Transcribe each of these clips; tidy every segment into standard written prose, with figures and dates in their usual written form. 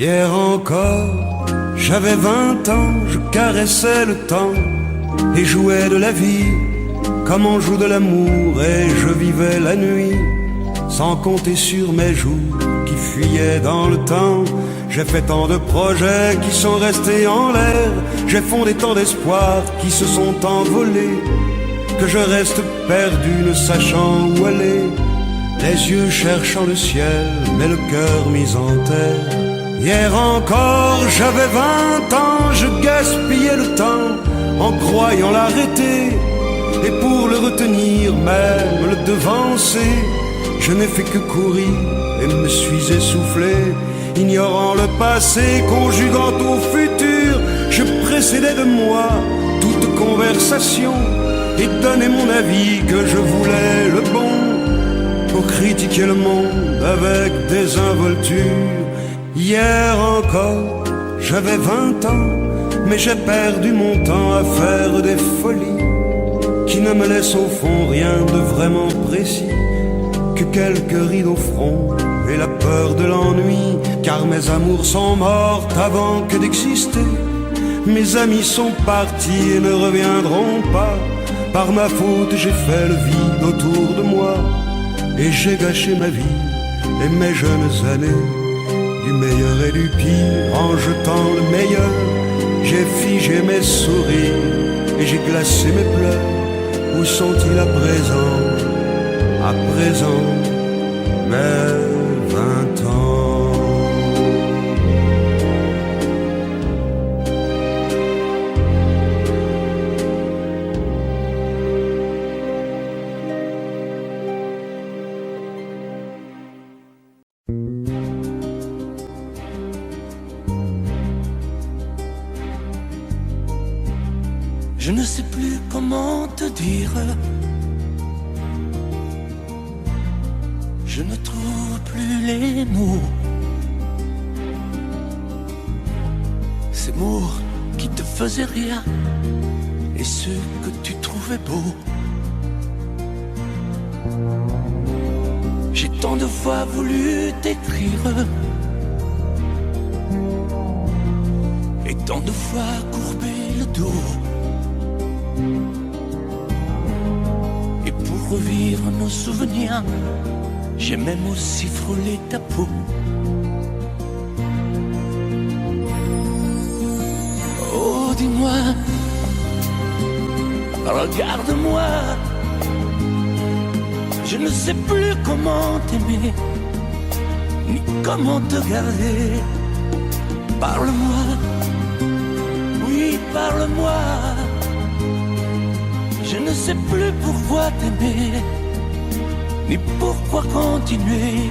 Hier encore, j'avais 20 ans, je caressais le temps et jouais de la vie comme on joue de l'amour, et je vivais la nuit sans compter sur mes jours qui fuyaient dans le temps. J'ai fait tant de projets qui sont restés en l'air, j'ai fondé tant d'espoirs qui se sont envolés, que je reste perdu ne sachant où aller, les yeux cherchant le ciel mais le cœur mis en terre. Hier encore j'avais 20 ans, je gaspillais le temps en croyant l'arrêter, et pour le retenir, même le devancer, je n'ai fait que courir et me suis essoufflé. Ignorant le passé, conjuguant au futur, je précédais de moi toute conversation et donnais mon avis que je voulais le bon, pour critiquer le monde avec désinvolture. Hier encore, j'avais 20 ans, mais j'ai perdu mon temps à faire des folies qui ne me laissent au fond rien de vraiment précis, que quelques rides au front et la peur de l'ennui, car mes amours sont mortes avant que d'exister. Mes amis sont partis et ne reviendront pas. Par ma faute j'ai fait le vide autour de moi, et j'ai gâché ma vie et mes jeunes années, du meilleur et du pire en jetant le meilleur. J'ai figé mes sourires et j'ai glacé mes pleurs. Où sont-ils à présent? À présent, mes 20 ans. Je ne sais plus comment te dire. Je ne trouve plus les mots. Ces mots qui te faisaient rien et ceux que tu trouvais beaux. J'ai tant de fois voulu t'écrire et tant de fois courbé le dos. Et pour revivre nos souvenirs, j'ai même aussi frôlé ta peau. Oh, dis-moi, regarde-moi. Je ne sais plus comment t'aimer, ni comment te garder. Parle-moi, oui, parle-moi. Je ne sais plus pourquoi t'aimer, ni pourquoi continuer.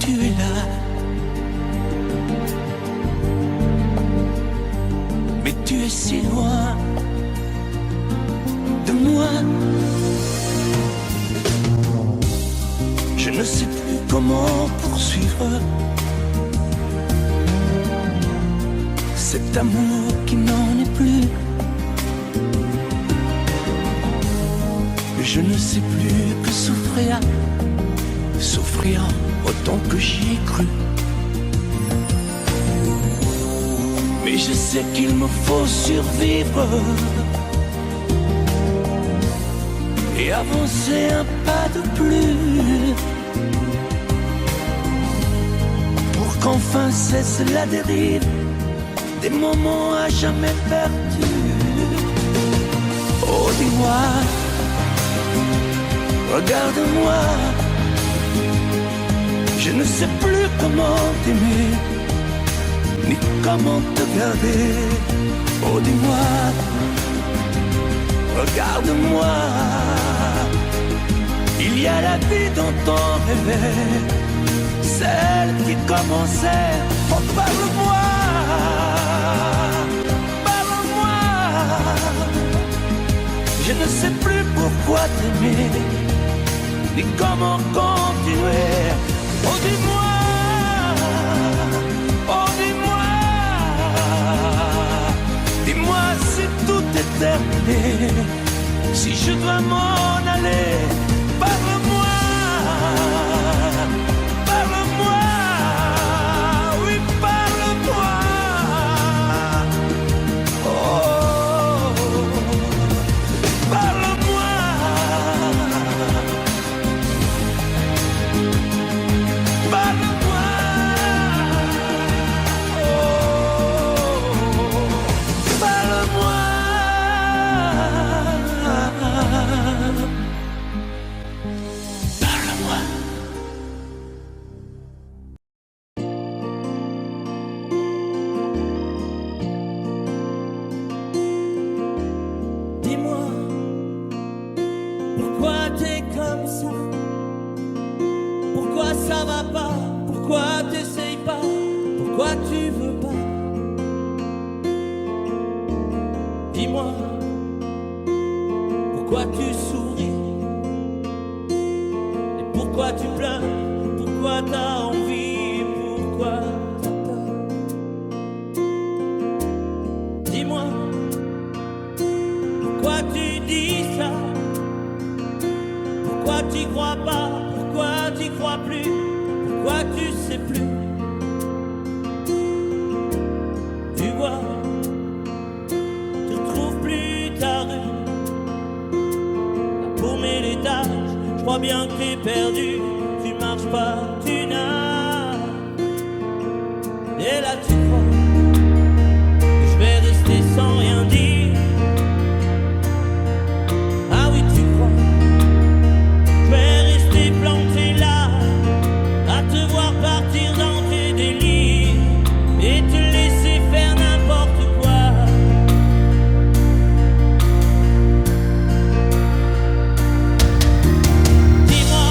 Tu es là, mais tu es si loin de moi. Je ne sais plus comment poursuivre cet amour qui n'en est plus. Je ne sais plus que souffrir, souffrir autant que j'y ai cru. Mais je sais qu'il me faut survivre et avancer un pas de plus, pour qu'enfin cesse la dérive des moments à jamais perdus. Oh, dis-moi, regarde-moi, je ne sais plus comment t'aimer, ni comment te garder. Oh, dis-moi, regarde-moi, il y a la vie dont on rêvait, celle qui commençait. Oh, parle-moi, parle-moi, je ne sais plus pourquoi t'aimer, ni comment continuer. Oh, dis-moi, oh, dis-moi, dis-moi si tout est terminé, si je dois m'en aller. Parle-moi, parle-moi, oui, parle-moi. vas pas? Pourquoi t'essayes pas? Pourquoi tu veux pas? Dis-moi, pourquoi tu souris? Et pourquoi tu pleures? Pourquoi t'as envie? Pourquoi t'as peur? Dis-moi, pourquoi tu dis ça? Pourquoi t'y crois pas? Pourquoi t'y crois plus? Pourquoi tu sais plus? Tu vois, tu retrouves plus ta rue. La paumée l'étage, je crois bien que t'es perdu. Tu marches pas, tu nages. Et là tu crois que je vais rester sans rien dire. Ah oui tu crois, je vais rester planté là, à te voir partir dans tes délires et te laisser faire n'importe quoi. Dis-moi,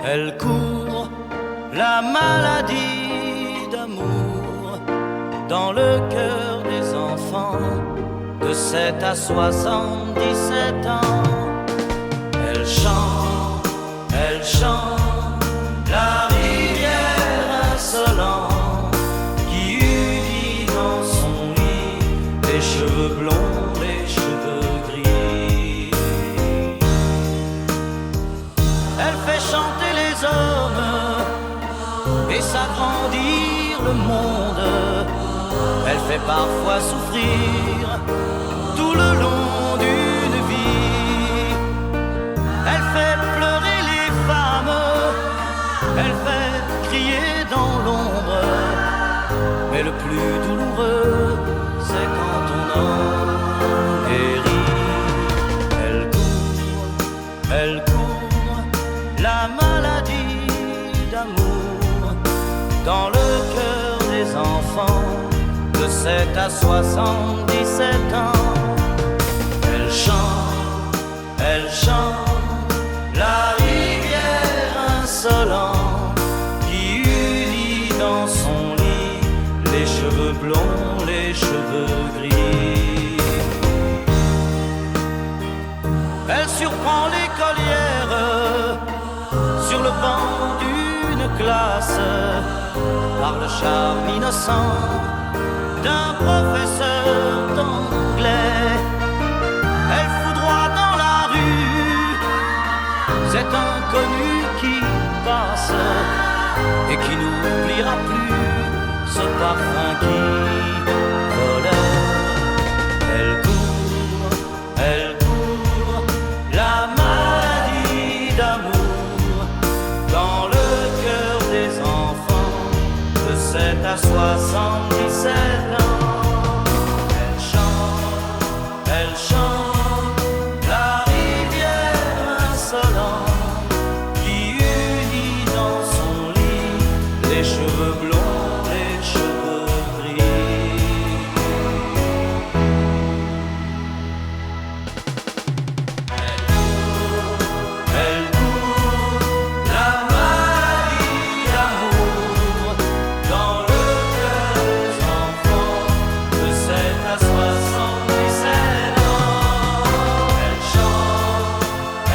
Elle court la maladie d'amour dans le cœur des enfants de 7 à 77 ans. Elle chante la rivière insolente qui unit dans son lit les cheveux blonds, les cheveux gris. Elle fait chanter les hommes et s'agrandir le monde. Elle fait parfois souffrir tout le long d'une vie. Elle fait pleurer les femmes, elle fait crier dans l'ombre. Mais le plus douloureux, c'est quand on en guérit. Elle court la maladie d'amour dans le cœur des enfants de 7 à 77 ans. Elle chante la rivière insolente qui unit dans son lit les cheveux blonds, les cheveux gris. Elle surprend l'écolière sur le banc d'une classe par le charme innocent d'un professeur d'anglais. Elle foudroie dans la rue cet inconnu qui passe et qui n'oubliera plus ce parfum qui volait. Elle court la maladie d'amour dans le cœur des enfants de 7 à 77 ans. Elle chante la rivière insolente qui unit dans son lit les cheveux blonds, les cheveux gris. Elle court la maladie d'amour dans le cœur des enfants de 7 à 77 ans.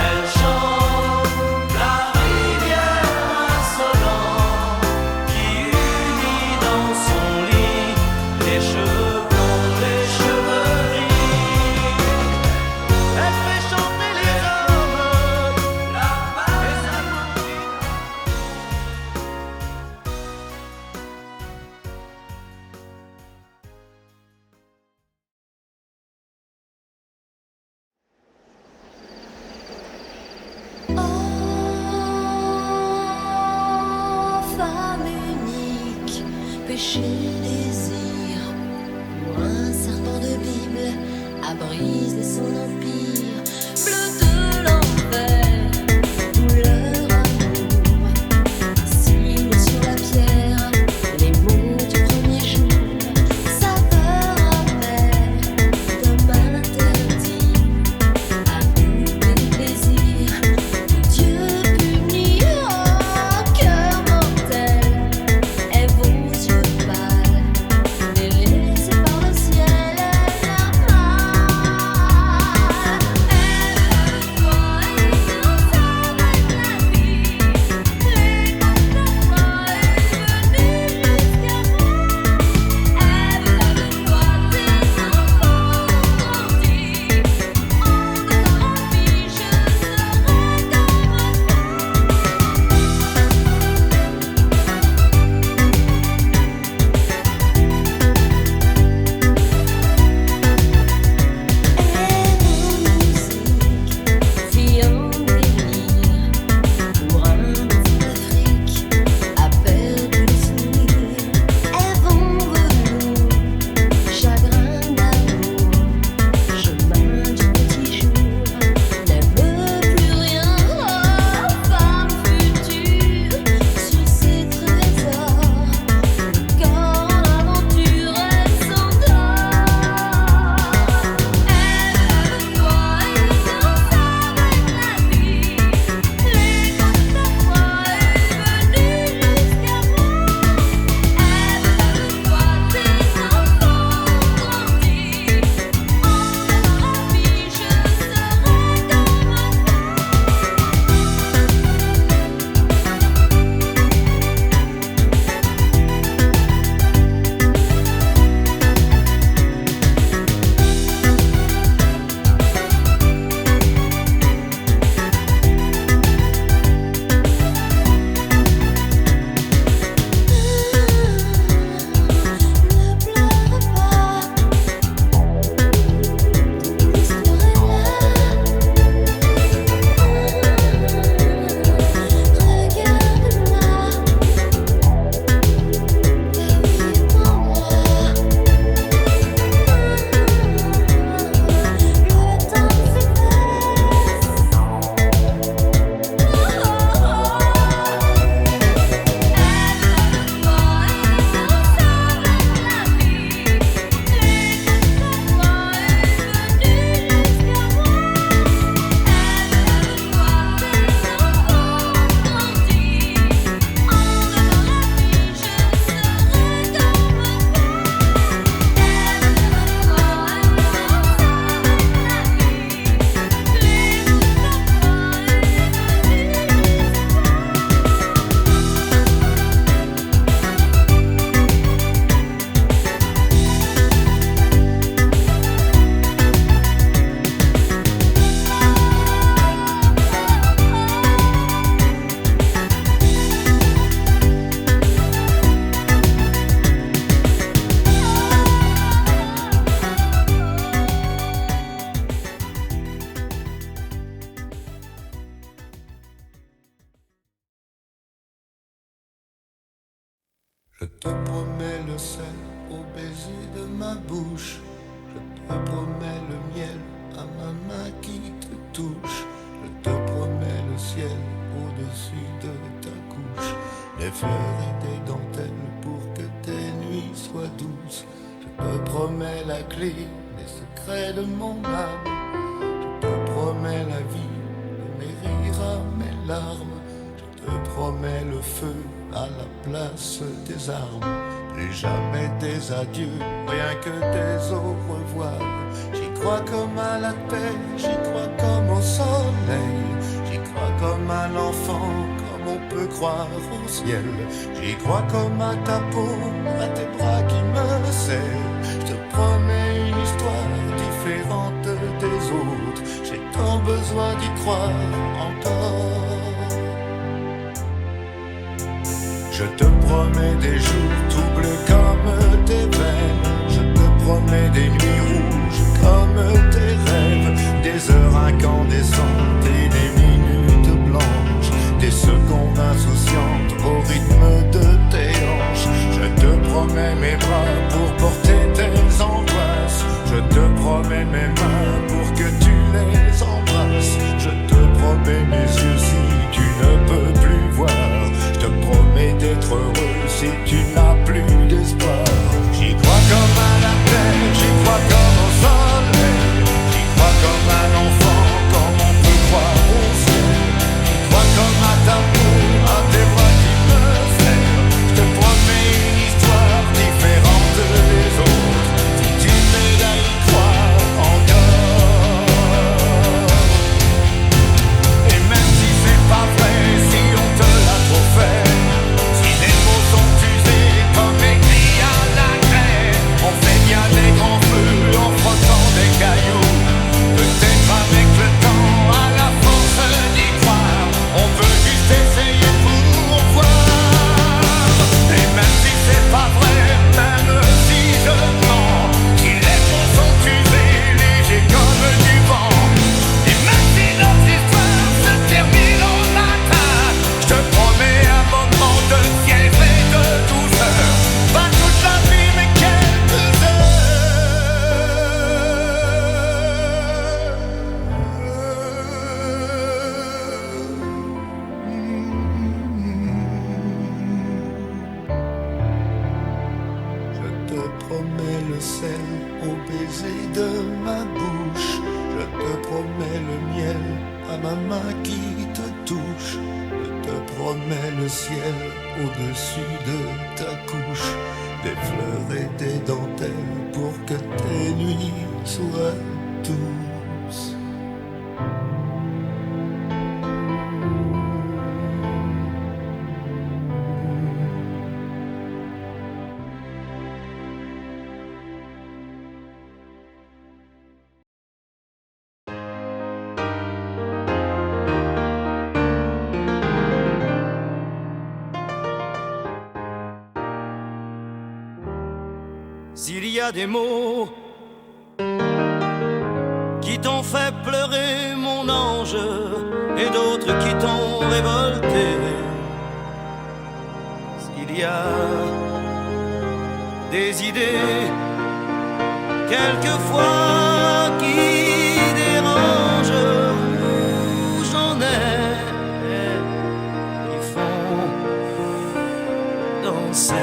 Elle chante la rivière insolente qui unit dans son lit les cheveux blonds, les cheveux gris. Elle fait chanter les hommes, la Oh, femme unique, péché, désir, ou un serpent de Bible a brisé son empire. Bleu de l'enfer, douleur, amour, signe sur la pierre, les mots du premier jour, saveur amère, d'homme interdit, amour et plaisir. Dieu punit un cœur mortel et vos yeux pâles. Je te promets le sel au baiser de ma bouche. Je te promets le miel à ma main qui te touche. Je te promets le ciel au-dessus de ta couche. Des fleurs et des dentelles pour que tes nuits soient douces. Je te promets la clé des secrets de mon âme. Je te promets la vie de mes rires à mes larmes. Je te promets le feu à la place des armes. Plus jamais des adieux, rien que des au revoir. J'y crois comme à la terre, j'y crois comme au soleil. J'y crois comme à l'enfant, comme on peut croire au ciel. J'y crois comme à ta peau, à tes bras qui me serrent. Je te promets une histoire différente des autres. J'ai tant besoin d'y croire encore. Je te promets des jours troubles comme tes veines. Je te promets des nuits rouges comme tes rêves. Des heures incandescentes et des minutes blanches. Des secondes insouciantes au rythme de tes hanches. Je te promets mes bras pour porter tes angoisses. Je te promets mes mains pour que tu les embrasses. Je te promets mes yeux si tu ne peux plus voir. Je te promets d'être heureux si tu n'as plus d'espoir. J'y crois comme à la terre, j'y crois comme au soleil. J'y crois comme à l'enfant, comme on peut croire au ciel. J'y crois comme à ta peau, à tes bras qui me serrent. Je te promets une histoire différente des autres. Si tu m'aides à y croire encore. Et même si c'est pas vrai, si on te l'a trop fait, si les mots sont usés comme écrits à la craie, on fait bien des grands feux en frottant des cailloux. Peut-être avec le temps, à la force d'y croire, on veut juste essayer pour voir. Et même si c'est pas vrai, même si je mens, si les mots sont usés, légers comme du vent, et même si notre histoire se termine au matin, je te promets un moment de fièvre et de douceur. Pas toute la vie mais quelques Je te promets le sel au baiser de ma bouche. Je te promets le miel à ma main qui te touche. Je te promets le ciel au-dessus de ta couche. Des fleurs et des dentelles pour que tes nuits soient douces. S'il y a des mots qui t'ont fait pleurer, mon ange, et d'autres qui t'ont révolté, s'il y a des idées quelquefois qui dérangent, où j'en ai qui font danser.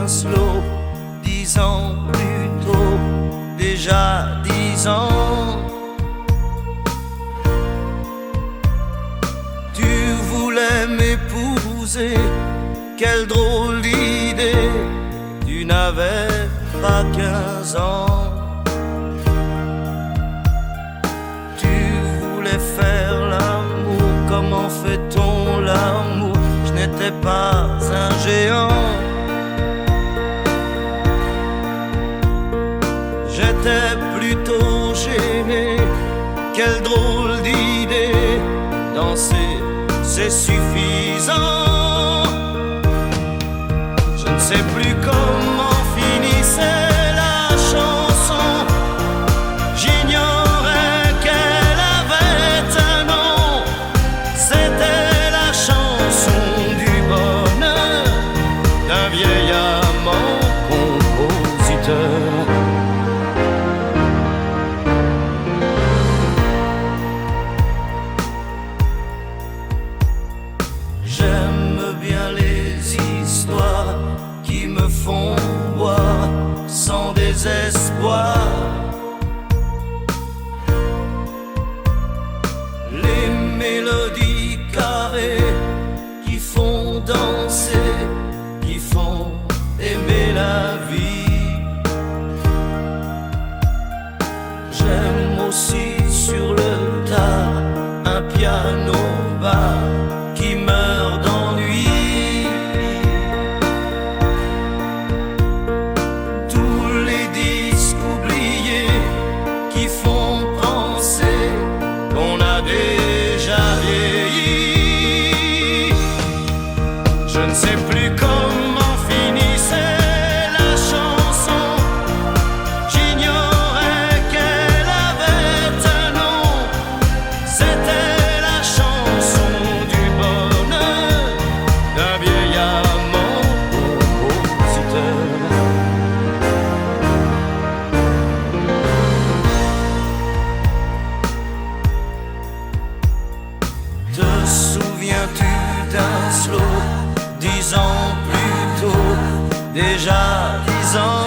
Slow, 10 ans plus tôt, déjà 10 ans. Tu voulais m'épouser, quelle drôle d'idée. Tu n'avais pas 15 ans. Tu voulais faire l'amour, comment fait-on l'amour? Je n'étais pas un géant. J'étais plutôt gêné, quelle drôle d'idée. Danser, c'est suffisant. Je ne sais plus comment finissait la chanson. qu'on boit sans désespoir. Les mélodies carrées qui font danser, qui font aimer la vie. J'aime aussi sur le tas un piano bas qui meurt d'ennui. Tous les disques oubliés qui font penser qu'on a déjà vieilli. Je ne sais plus comment finissait la chanson. J'ignorais qu'elle avait un nom. C'était la chanson du bonheur d'un vieil amant compositeur. Te souviens-tu d'un slow 10 ans plus tôt, déjà 10 ans?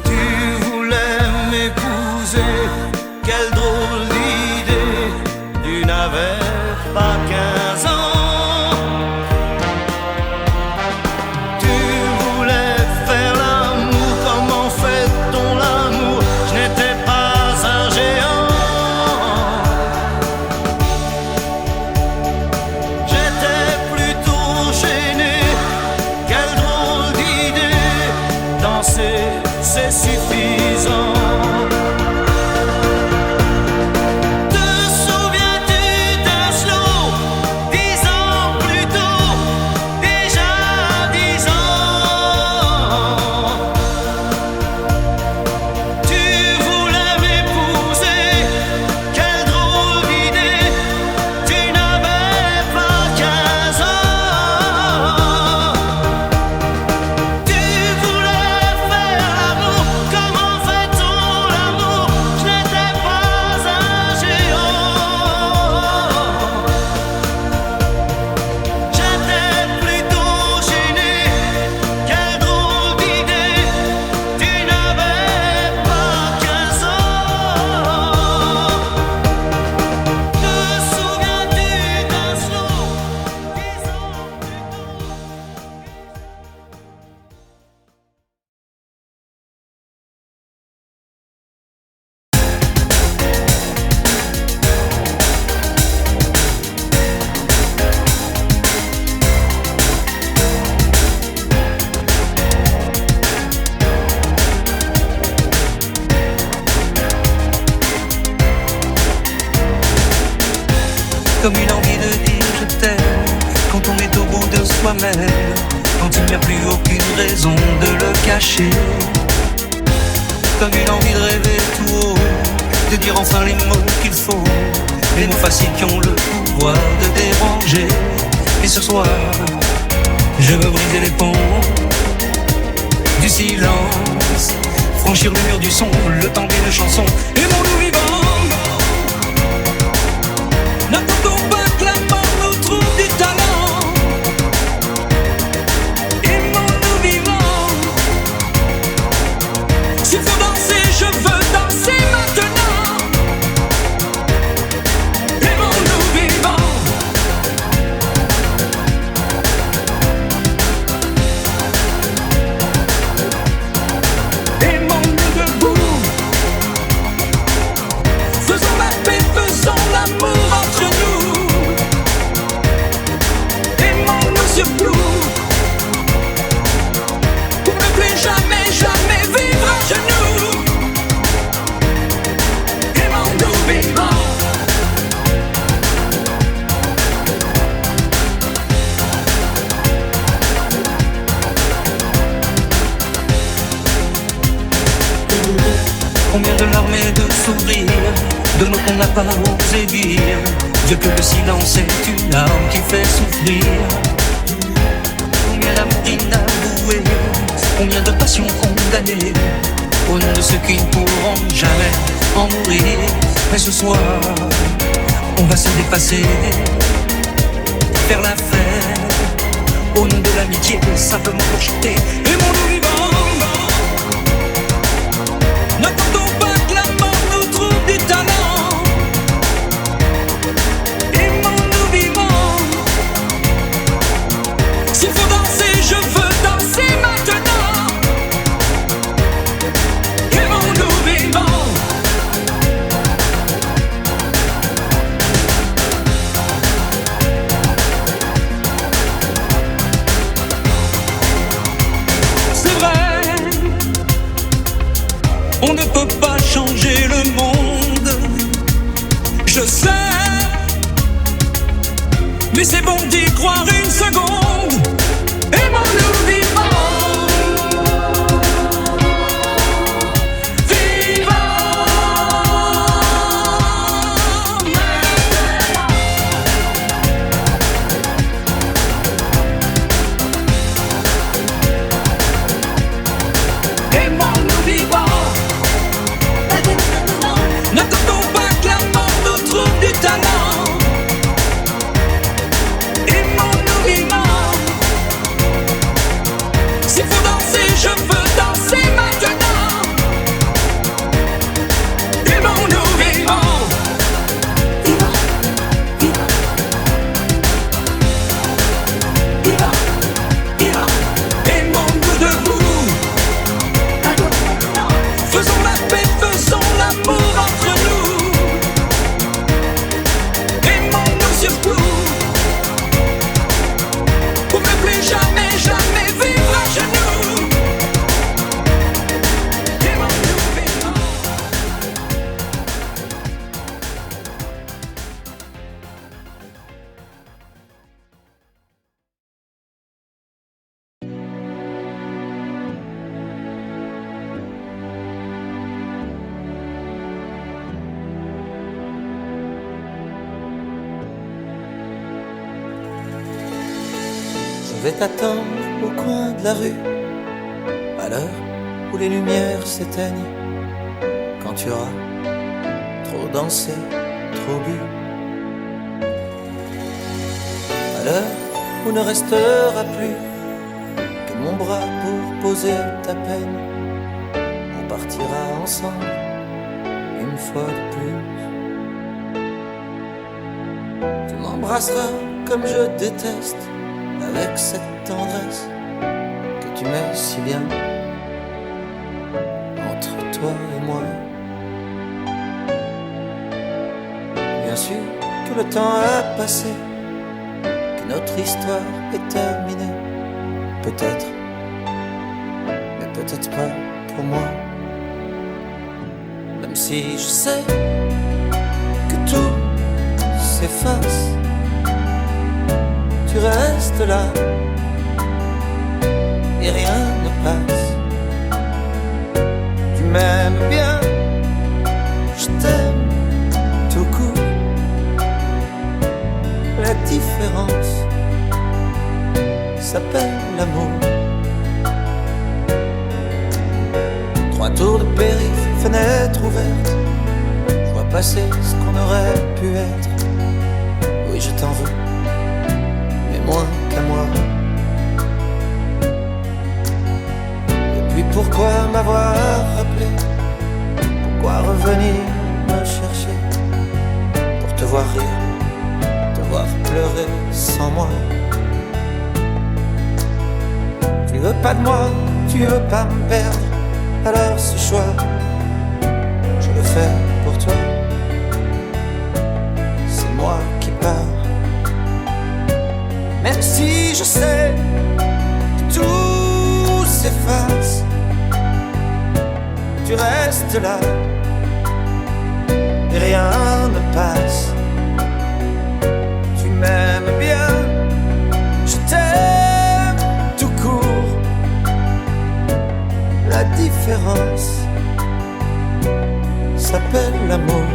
Tu voulais m'épouser, quelle drôle d'idée, tu n'avais pas 15 ans. Tu voulais faire l'amour, comment fait-on l'amour? Je n'étais pas un géant. J'étais plutôt gêné, quelle drôle d'idée, danser c'est suffisant. Te souviens-tu d'un slow 10 ans plus tôt, déjà 10 ans? Tu voulais m'épouser, quelle drôle d'idée, tu n'avais pas 15 ans. Tu voulais faire l'amour, comment fait-on l'amour? Je n'étais pas un géant. J'étais plutôt gêné, quelle drôle d'idée, tu n'avais pas 15 ans. Te souviens-tu d'un slow 10 ans plus tôt? Comme une envie de dire je t'aime quand on est au bout de soi-même, quand il n'y a plus aucune raison de le cacher. Comme une envie de rêver tout haut, de dire enfin les mots qu'il faut, les mots faciles qui ont le pouvoir de déranger. Et ce soir, je veux briser les ponts du silence, franchir le mur du son, le temps d'une chanson. Aimons-nous vivants. N'attendons pas que la mort nous trouve du talent. Aimons-nous vivants. S'il faut danser, je veux danser maintenant. Aimons-nous vivants. Aimons-nous debout. Faisons la paix, faisons l'amour entre nous. Aimons-nous surtout, pour ne plus jamais, jamais vivre à genoux. Aimons-nous vivants. Combien de larmes et de sourires, de mots qu'on n'a pas osé dire. Dieu que le silence est une arme qui fait souffrir. Combien d'amour inavoué, combien de passions condamnées, au nom de ceux qui ne pourront jamais en mourir. Mais ce soir, on va se dépasser, faire la fête, au nom de l'amitié, simplement pour chanter. Aimons-nous vivants, n'attendons pas que la mort nous trouve du talent. Aimons-nous vivants, s'il faut danser, je veux danser maintenant. Aimons-nous vivants. On ne peut pas changer le monde, je sais, mais c'est bon d'y croire une seconde. Aimons-nous vivants, aimons-nous vivants. N'attendons pas que la mort nous trouve du talent. Aimons-nous vivants. S'il faut danser, je veux danser maintenant. Aimons-nous vivants. Aimons-nous debout. Faisons la paix, faisons l'amour entre nous. Aimons-nous surtout, pour ne plus jamais, jamais vivre à genoux. Aimons-nous vivants. Je vais t'attendre au coin de la rue, à l'heure où les lumières s'éteignent, quand tu auras trop dansé, trop bu, à l'heure où ne restera plus que mon bras pour poser ta peine. On partira ensemble une fois de plus. Tu m'embrasseras comme je déteste, avec cette tendresse que tu mets si bien entre toi et moi. Bien sûr que le temps a passé, que notre histoire est terminée. Peut-être, mais peut-être pas pour moi. Même si je sais que tout s'efface, tu restes là et rien ne passe. Tu m'aimes bien, je t'aime tout court. La différence s'appelle l'amour. 3 tours de périph', fenêtre ouverte, je vois passer ce qu'on aurait pu être. Oui, je t'en veux, moins qu'à moi. Et puis pourquoi m'avoir rappelé? Pourquoi revenir me chercher? Pour te voir rire, te voir pleurer sans moi. Tu veux pas de moi, tu veux pas me perdre. Alors ce choix, je le fais pour toi. C'est moi qui pars. Même si je sais que tout s'efface, tu restes là et rien ne passe. Tu m'aimes bien, je t'aime tout court. La différence s'appelle l'amour.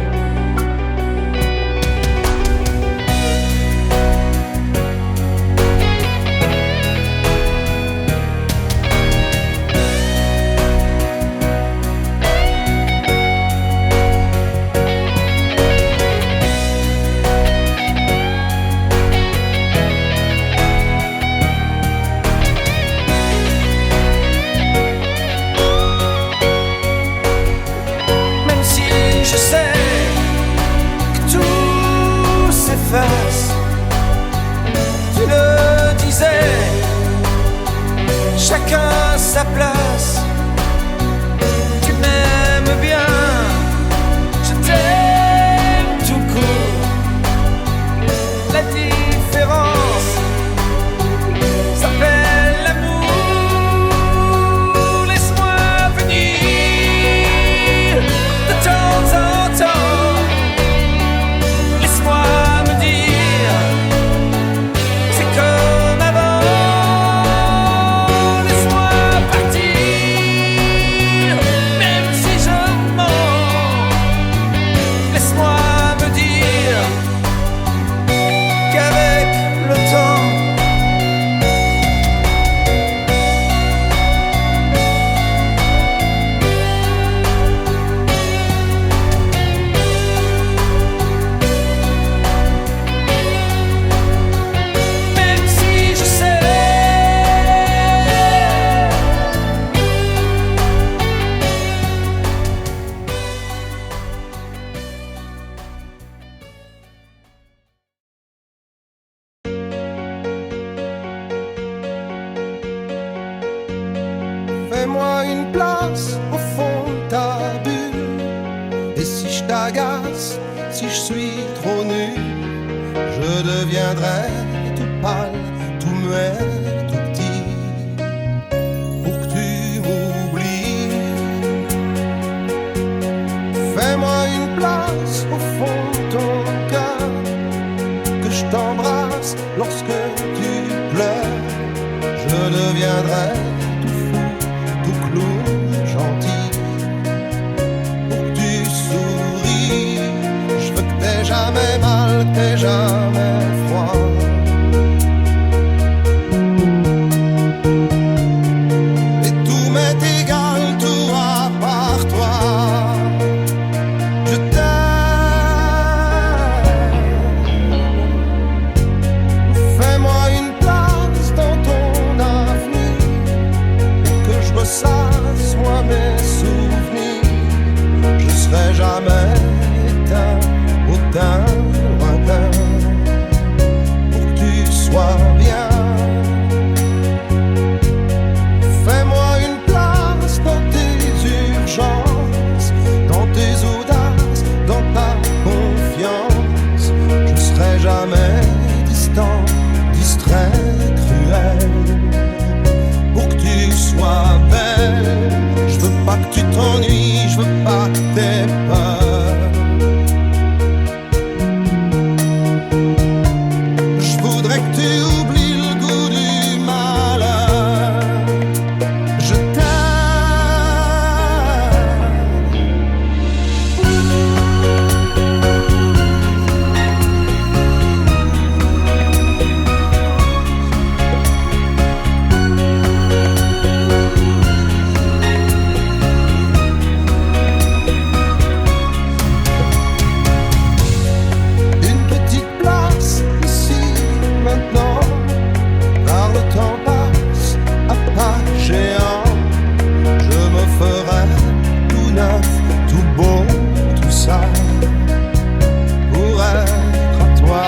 Fais-moi une place au fond de ta bulle. Et si je t'agace, si je suis trop nu, je deviendrai tout pâle, tout muet, tout petit, pour que tu m'oublies. Fais-moi une place au fond de ton cœur, que je t'embrasse lorsque tu pleures. Je deviendrai tout fou, tout clown, gentil, pour que tu souris. Je veux que t'aies jamais mal, que t'aies jamais froid. Et tout m'est égal, tout à part toi. Je t'aime. Fais-moi une place dans ton avenir, que je ressasse moi mes souvenirs. Je serai jamais éteint, hautain, lointain, pour que tu sois bien. Fais-moi une place dans tes urgences, dans tes audaces, dans ta confiance. Je serai jamais distant, distrait, cruel, pour que tu sois belle. Je veux pas que tu t'ennuies, je veux pas que t'aies peur. Je voudrais que tu oublies le goût du malheur. Je une petite place ici, maintenant, car le temps passe à pas géant. Je me ferai tout neuf, tout beau, tout ça, pour être à toi.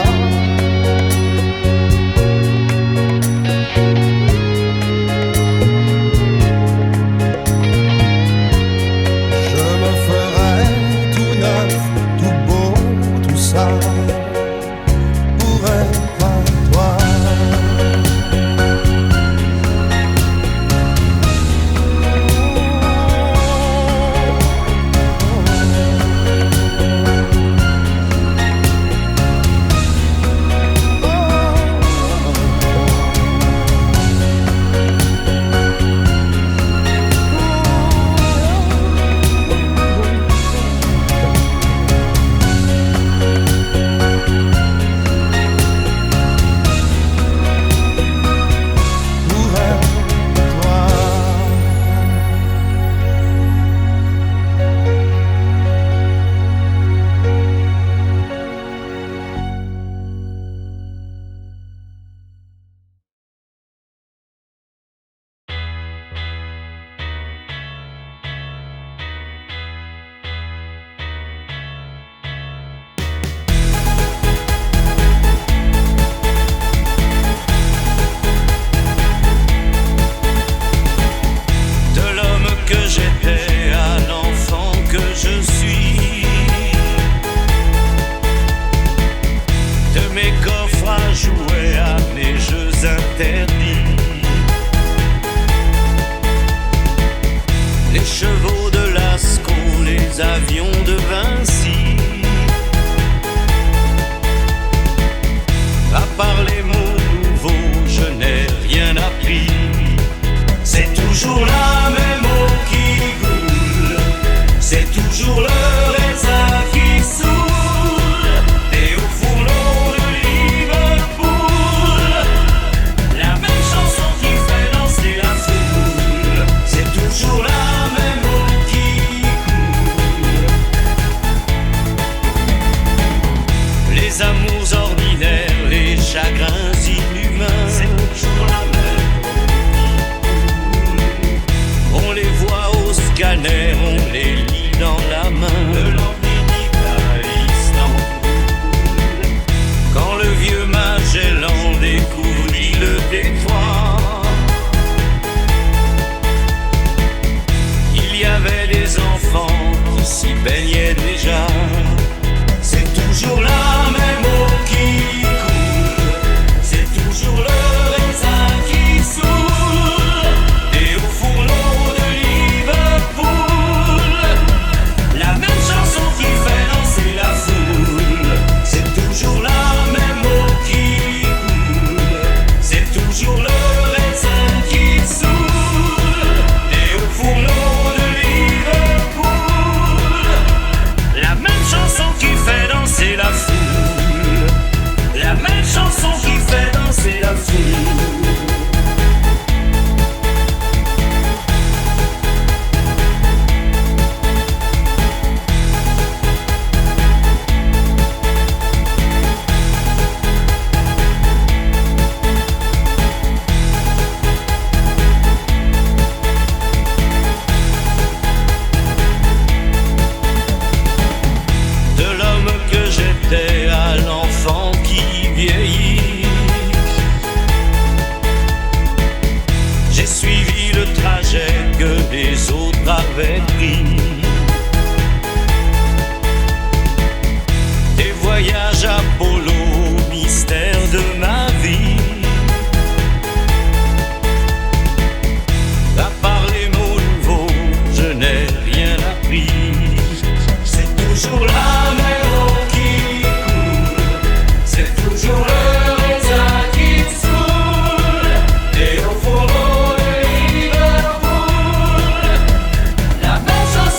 Je me ferai tout neuf, tout beau, tout ça, pour être à toi. Pour être toi. De l'homme que j'étais à l'enfant que je suis, de mes coffres à jouer à mes jeux interdits, les chevaux de Lascaux, les avions de Vinci. À part les mots nouveaux, je n'ai rien appris. C'est toujours la même eau qui coule, c'est toujours le raisin qui saoule. Et au fourneau de Liverpool, la même chanson qui fait danser la foule. C'est toujours la même eau qui coule. Les amours ordinaires, les chagrins inhumains, c'est toujours la même eau qui coule. les autres avaient pris. Des voyages Apollo, mystère de ma vie. À part les mots nouveaux, je n'ai rien appris. C'est toujours la même eau qui coule, c'est toujours le raisin qui saoule. Et au fourreau de Liverpool, la même chanson.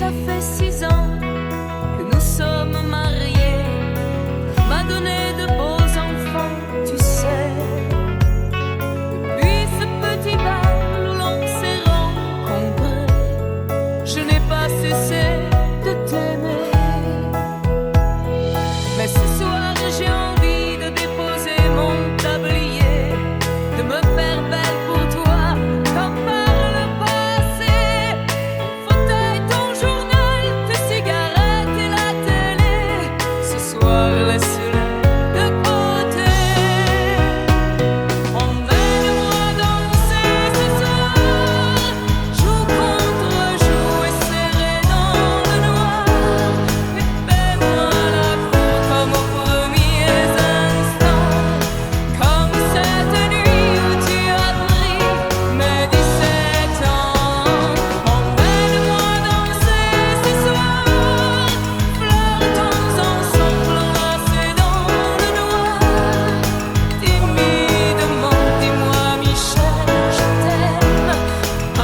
ça fait 6 ans que nous sommes mariés. M'a donné de beaux enfants, tu sais. Depuis ce petit bal où l'on s'est rencontrés, je n'ai pas cessé de t'aimer. Mais ce soir j'ai envie de déposer mon tablier, de me faire belle pour toi comme par le passé. Ton fauteuil, ton journal, tes cigarettes et la télé, ce soir laisse-les de côté. Emmène-moi danser ce soir, joue contre joue et serré dans le noir. Et fais-moi la cour comme aux premiers instants, comme cette nuit où tu as pris mes 17 ans. Emmène-moi danser ce soir, flirtons ensemble enlacés dans le noir. Timidement, dis-moi Michel, je t'aime.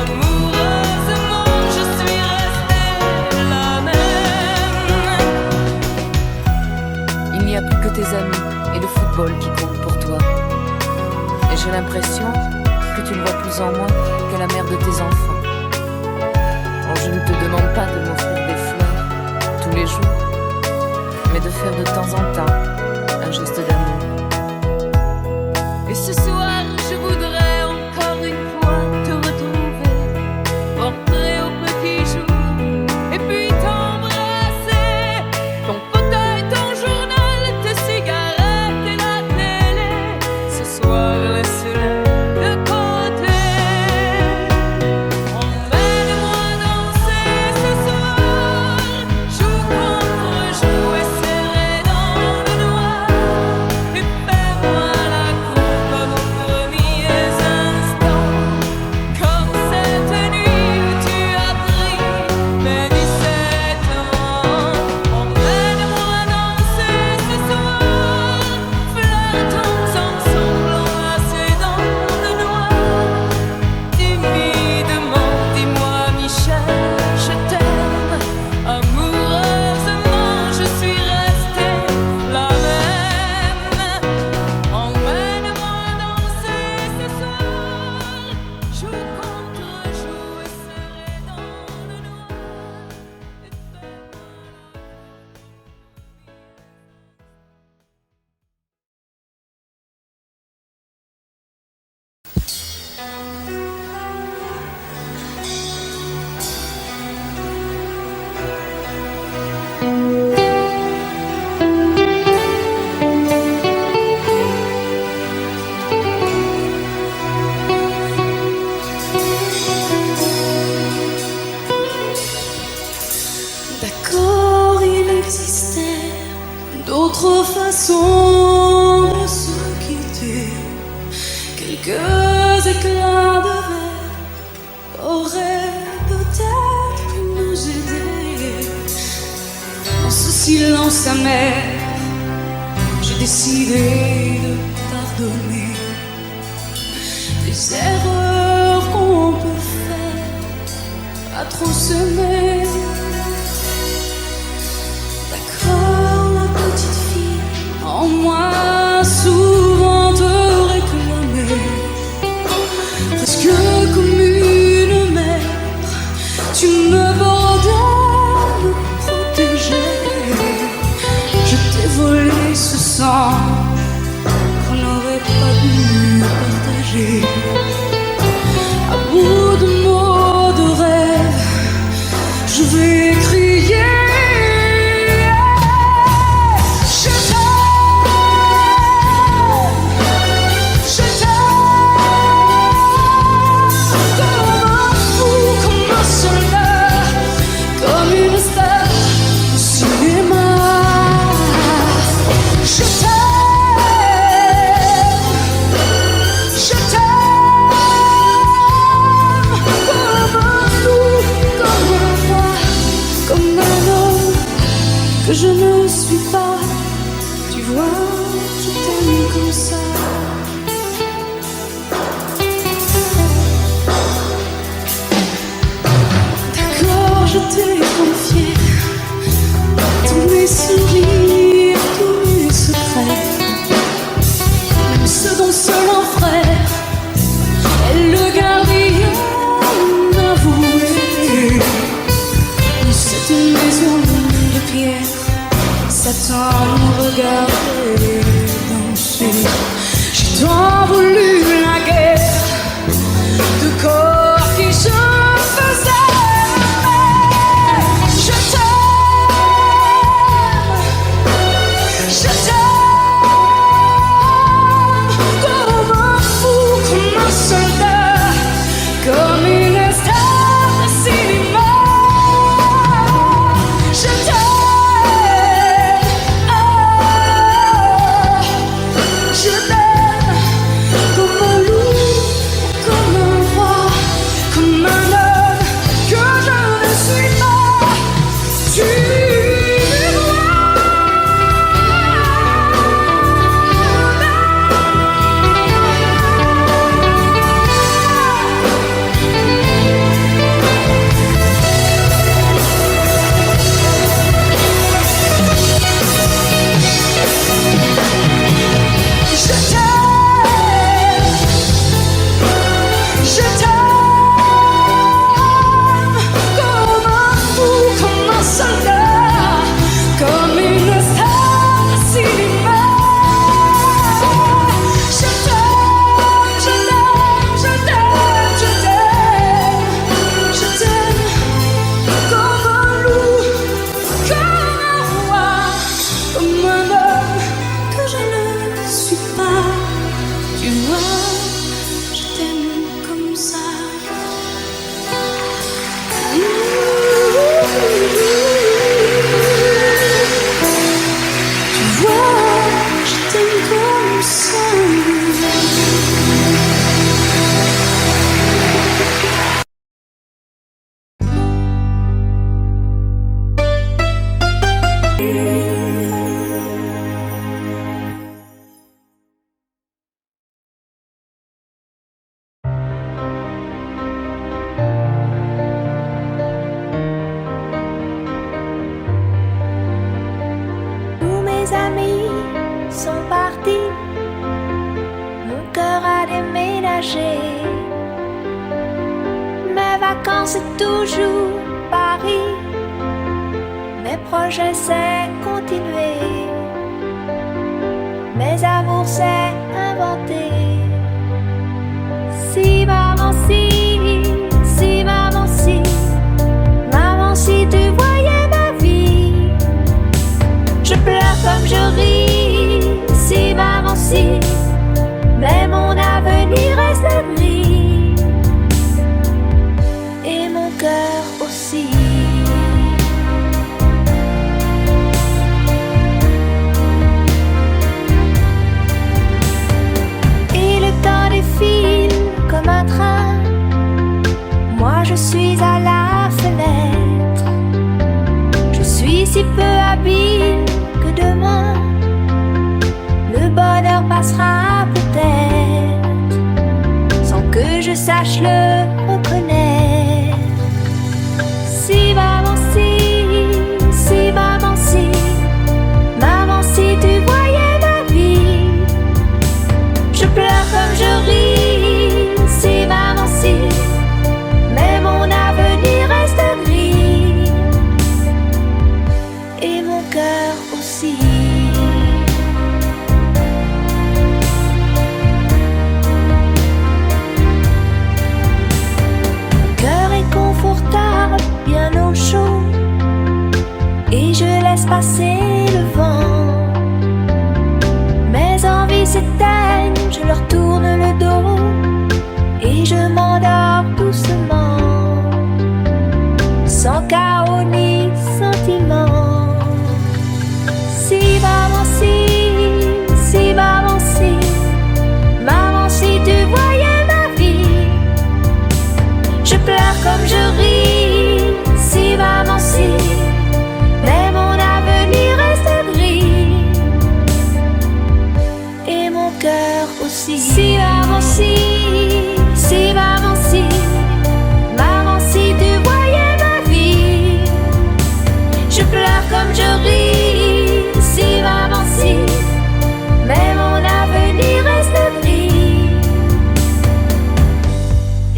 Amoureusement, je suis restée la même. Il n'y a plus que tes amis et le football qui comptent pour toi. Et j'ai l'impression que tu ne vois plus en moi que la mère de tes enfants. Oh, je ne te demande pas de m'offrir des fleurs tous les jours, mais de faire de temps en temps un geste d'amour. Et ce soir, je voudrais encore une fois te retrouver, rentrer au petit jour, et puis t'embrasser. Ton fauteuil, ton journal, tes cigarettes et la télé, ce soir laisse-les de côté. Emmène-moi danser ce soir, joue contre joue et serré dans le noir. Et fais-moi la cour comme aux premiers instants, comme cette nuit où tu as pris mes 17 ans. Emmène-moi danser ce soir, flirtons ensemble enlacés dans le noir. Timidement, dis-moi Michel, je t'aime. Amoureusement, je suis restée la même. Emmène-moi danser ce soir, joue contre joue et serré dans le noir. Et fais-moi D'accord, il existait d'autres façons de se quitter. Quelques éclats de verre auraient peut-être pu nous aider. Dans ce silence amer, j'ai décidé de pardonner les erreurs qu'on peut faire à trop s'aimer. D'accord, la petite fille en moi souvent te réclamait, presque comme une mère, tu me bordais, me protégeais. Je t'ai volé ce sang qu'on n'aurait pas dû partager. À bout de mots, de rêves, je vais crier. Je t'aime. vacances c'est toujours Paris. Mes projets c'est continuer. Mes amours c'est inventer. Si maman si maman si tu voyais ma vie. Je pleure comme je ris. Si maman si, mais mon avenir reste gris. Et mon cœur aussi. Et le temps défile comme un train. Moi je suis à la fenêtre. Je suis si peu habile que demain le bonheur passera peut-être sans que je sache le reconnaître. Si maman si maman si tu voyais ma vie. Je pleure comme je ris. Si maman si, mais mon avenir reste gris. Et mon cœur aussi. Bien au chaud, et je laisse passer le vent. Mes envies s'éteignent, je leur tourne le dos, et je m'endors doucement, sans chaos ni sentiment. Si maman si maman si tu voyais ma vie. Je pleure comme je ris. Si maman si, mais mon avenir reste gris. Et mon cœur aussi. Si maman si maman si tu voyais ma vie. Je pleure comme je ris. Si maman si, mais mon avenir reste gris.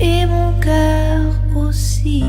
Et mon cœur aussi.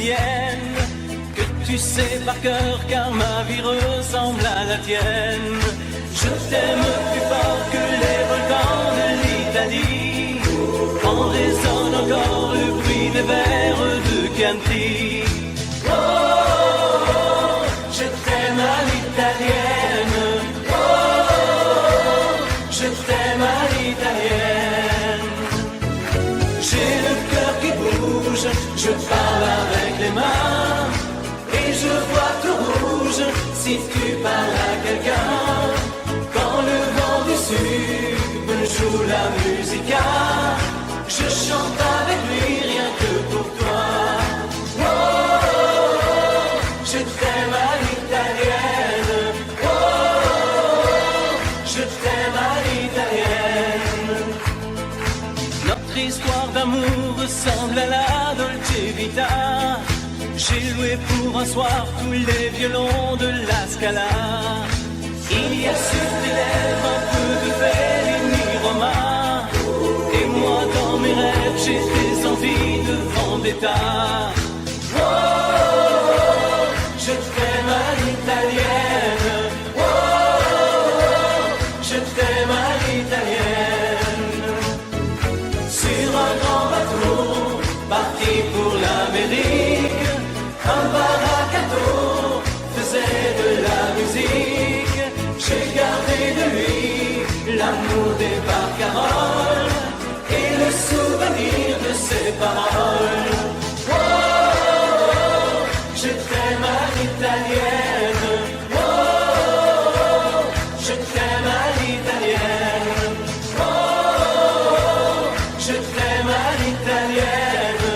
brésilienne que tu sais par cœur car ma vie ressemble à la tienne. Je t'aime plus fort que les volcans de l'Italie, quand résonne encore le bruit des vers de Chianti. Oh, je t'aime à l'italienne. Oh, je t'aime à l'italienne. J'ai le cœur qui bouge, je parle avec les mains, et je vois tout rouge si tu parles à quelqu'un. Quand le vent du sud me joue la musica, je chante avec lui rien que pour toi. Oh, je t'aime à l'italienne. Oh, je t'aime à l'italienne. Notre histoire d'amour ressemble à la Dolce Vita. J'ai loué pour un soir tous les violons de la Scala. Il y a sur tes lèvres un peu de Fellini romain, et moi dans mes rêves j'ai des envies de vendetta. Oh, je t'aime à l'italienne. Oh, je t'aime à l'italienne. Sur un grand bateau parti pour l'Amérique, un baracato faisait de la musique. J'ai gardé de lui l'amour des barcaroles et le souvenir de ses paroles. Oh, je t'aime à l'italienne. Oh, je t'aime à l'italienne. Oh, je t'aime à l'italienne.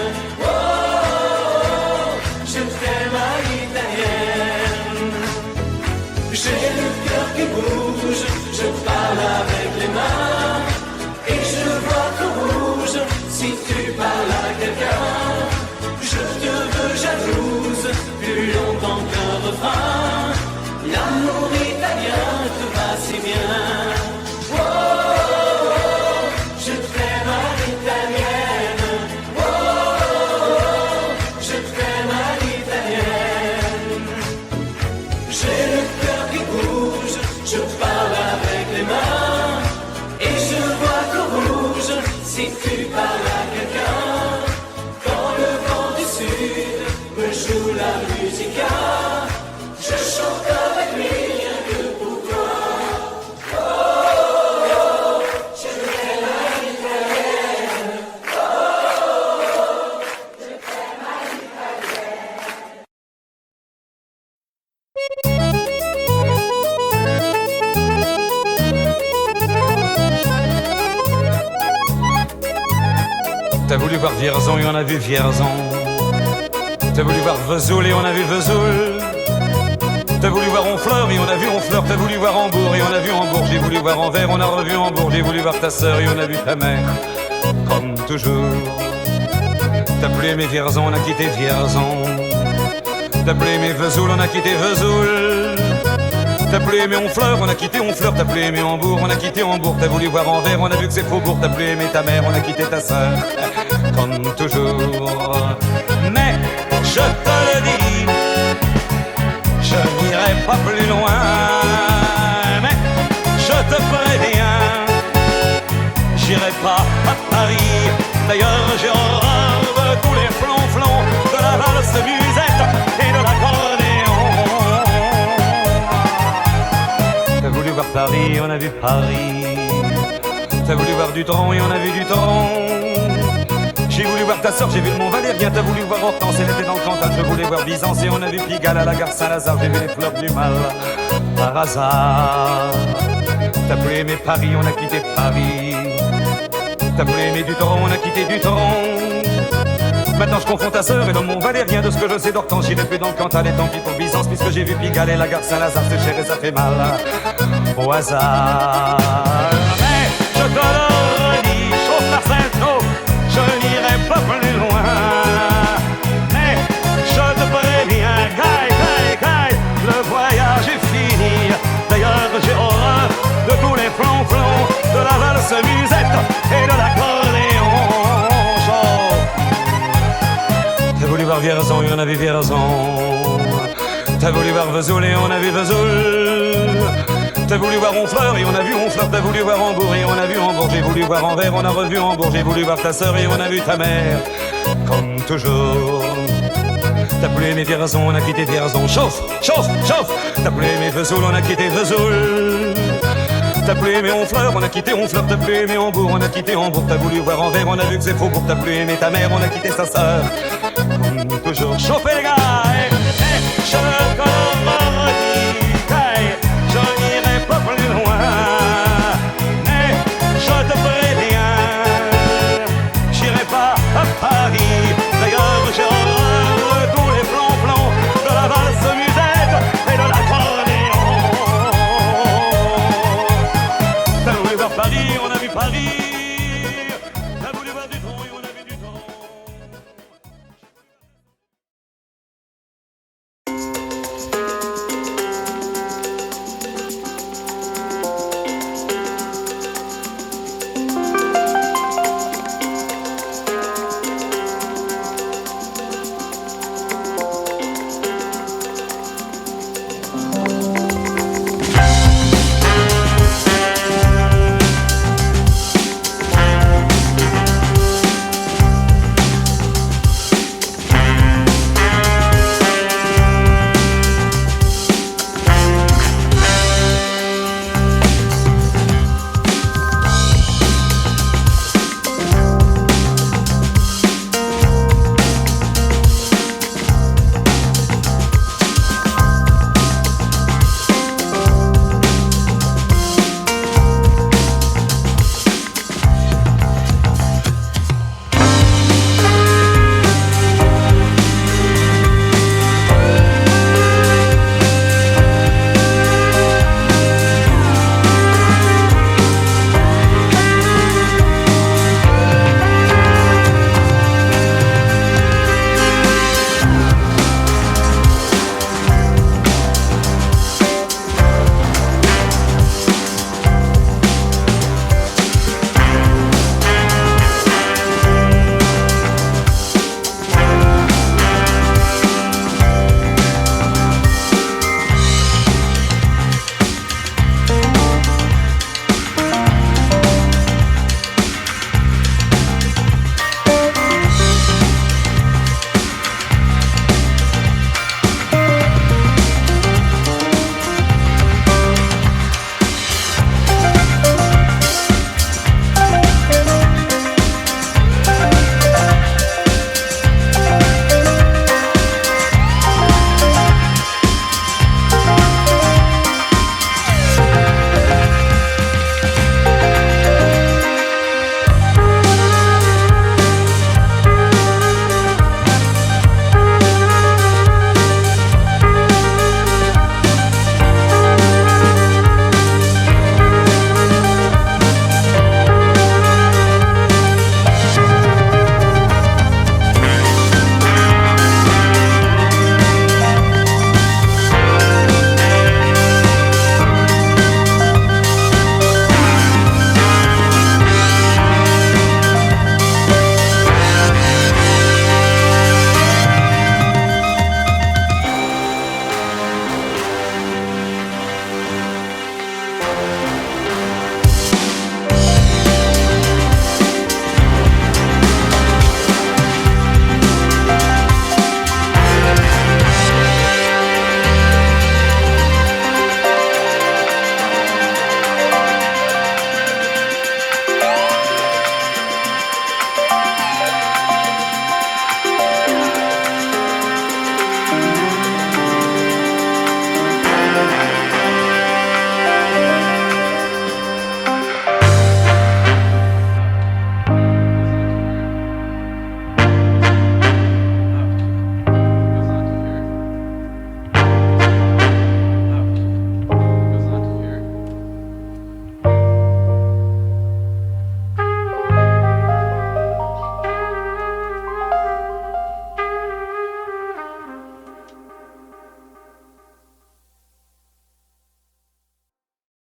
Oh, je t'aime à l'italienne. J'ai le cœur qui bouge, je parle avec les mains, et je vois tout rouge si tu parles à quelqu'un. Je te veux jalouse plus longtemps qu'un refrain. L'amour italien te va si bien. Oh, je t'aime à l'italienne. Oh, je t'aime à l'italienne. J'ai le cœur qui bouge, je parle avec les mains, et je vois tout rouge si tu parles à quelqu'un. Quand le vent du sud me joue la musica, je chante avec lui rien que pour toi. Oh, je t'aime à l'italienne. Oh, je t'aime à l'italienne. T'as voulu voir Vierzon et on a vu Vierzon. T'as voulu voir Vesoul et on a vu Vesoul. T'as voulu voir Honfleur et on a vu Honfleur. T'as voulu voir Hambourg et on a vu Hambourg. J'ai voulu voir Anvers, on a revu Hambourg. J'ai voulu voir ta sœur et on a vu ta mère. Comme toujours. T'as plus aimé Vierzon, on a quitté Vierzon. T'as plus aimé Vesoul, on a quitté Vesoul. T'as plus aimé Honfleur, on a quitté Honfleur. T'as plus aimé Hambourg, on a quitté Hambourg. T'as voulu voir Anvers, on a vu que c'est Faubourg. T'as plus aimé ta mère, on a quitté ta sœur. Comme toujours. Mais je te le dis, je n'irai pas plus loin. Mais je te préviens, j'irai pas à Paris. D'ailleurs j'ai horreur de tous les flonflons, de la valse musette et de l'accordéon. T'as voulu voir Paris, on a vu Paris. T'as voulu voir Dutron et on a vu Dutron. J'ai voulu voir ta sœur, j'ai vu le Mont Valérien. T'as voulu voir Hortense, elle était dans le Cantal. Je voulais voir Byzance et on a vu Pigalle à la gare Saint-Lazare. J'ai vu les fleurs du mal par hasard. T'as plus aimé Paris, on a quitté Paris. T'as plus aimé Dutron, on a quitté Dutron. Maintenant je confonds ta sœur et le Mont Valérien. De ce que je sais d'Hortense, j'irai plus dans le Cantal. Et tant pis pour Byzance, puisque j'ai vu Pigalle et la gare Saint-Lazare. C'est cher et ça fait mal au hasard. Mais je te le redis, chauffe Marcel, je n'irai pas plus loin. Mais je te préviens, caille, le voyage est fini. D'ailleurs j'ai horreur de tous les flonflons, de la valse musette et de l'accordéon. T'as voulu voir voir Vierzon et on a vu Vierzon. T'as voulu voir Vesoul et on a vu Vesoul. T'as voulu voir Honfleur et on a vu Honfleur. T'as voulu voir Hambourg et on a vu Hambourg. J'ai voulu voir Anvers, on a revu Hambourg. J'ai voulu voir ta sœur et on a vu ta mère. Comme toujours. T'as voulu aimer Vierzon, on a quitté Vierzon. Chauffe, chauffe, chauffe. T'as voulu aimer Vesoul, on a quitté Vesoul. T'as voulu aimer Honfleur, on a quitté Honfleur. T'as voulu aimer Hambourg, on a quitté Hambourg. T'as voulu voir Anvers, on a vu que c'est faux. T'as voulu aimer ta mère, on a quitté sa sœur. Comme toujours. Chauffez les gars, je commence.